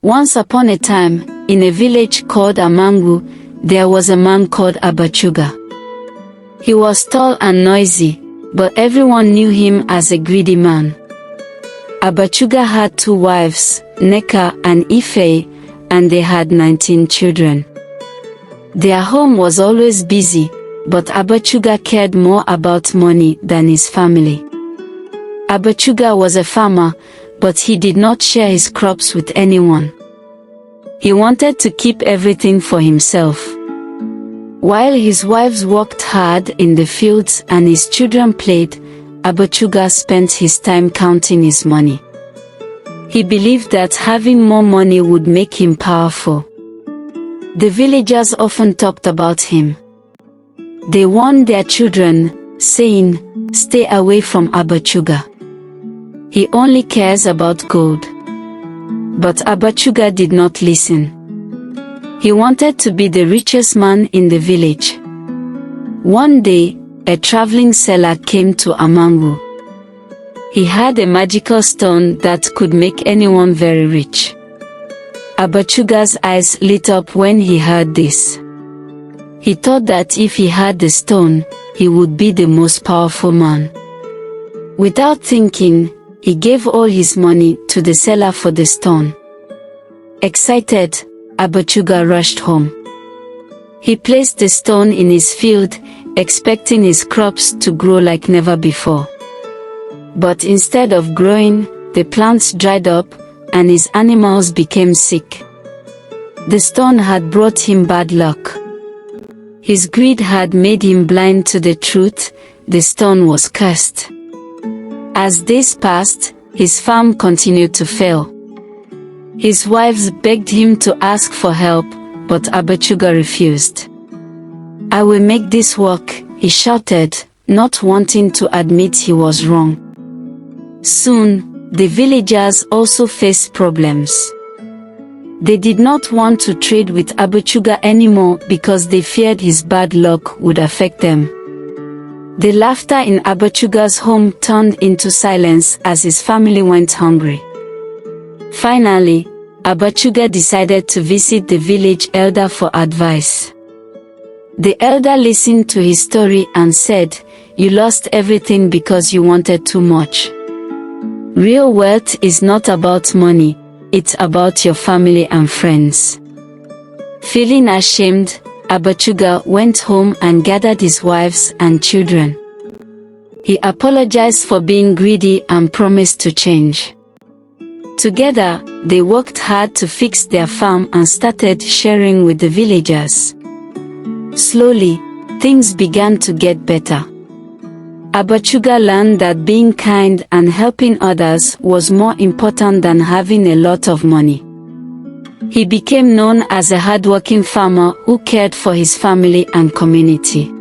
Once upon a time, in a village called Amanngwu, there was a man called Abachuga. He was tall and noisy, but everyone knew him as a greedy man. Abachuga had 2 wives, Neka and Ife, and they had 19 children. Their home was always busy, but Abachuga cared more about money than his family. Abachuga was a farmer, but he did not share his crops with anyone. He wanted to keep everything for himself. While his wives worked hard in the fields and his children played, Abachuga spent his time counting his money. He believed that having more money would make him powerful. The villagers often talked about him. They warned their children, saying, "Stay away from Abachuga. He only cares about gold." But Abachuga did not listen. He wanted to be the richest man in the village. One day, a traveling seller came to Amanngwu. He had a magical stone that could make anyone very rich. Abachuga's eyes lit up when he heard this. He thought that if he had the stone, he would be the most powerful man. Without thinking, he gave all his money to the seller for the stone. Excited, Abachuga rushed home. He placed the stone in his field, expecting his crops to grow like never before. But instead of growing, the plants dried up, and his animals became sick. The stone had brought him bad luck. His greed had made him blind to the truth. The stone was cursed. As days passed, his farm continued to fail. His wives begged him to ask for help, but Abachuga refused. "I will make this work," he shouted, not wanting to admit he was wrong. Soon, the villagers also faced problems. They did not want to trade with Abachuga anymore because they feared his bad luck would affect them. The laughter in Abachuga's home turned into silence as his family went hungry. Finally, Abachuga decided to visit the village elder for advice. The elder listened to his story and said, "You lost everything because you wanted too much. Real wealth is not about money, it's about your family and friends." Feeling ashamed, Abachuga went home and gathered his wives and children. He apologized for being greedy and promised to change. Together, they worked hard to fix their farm and started sharing with the villagers. Slowly, things began to get better. Abachuga learned that being kind and helping others was more important than having a lot of money. He became known as a hardworking farmer who cared for his family and community.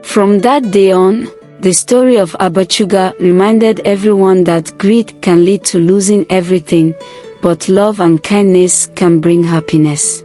From that day on, the story of Abachuga reminded everyone that greed can lead to losing everything, but love and kindness can bring happiness.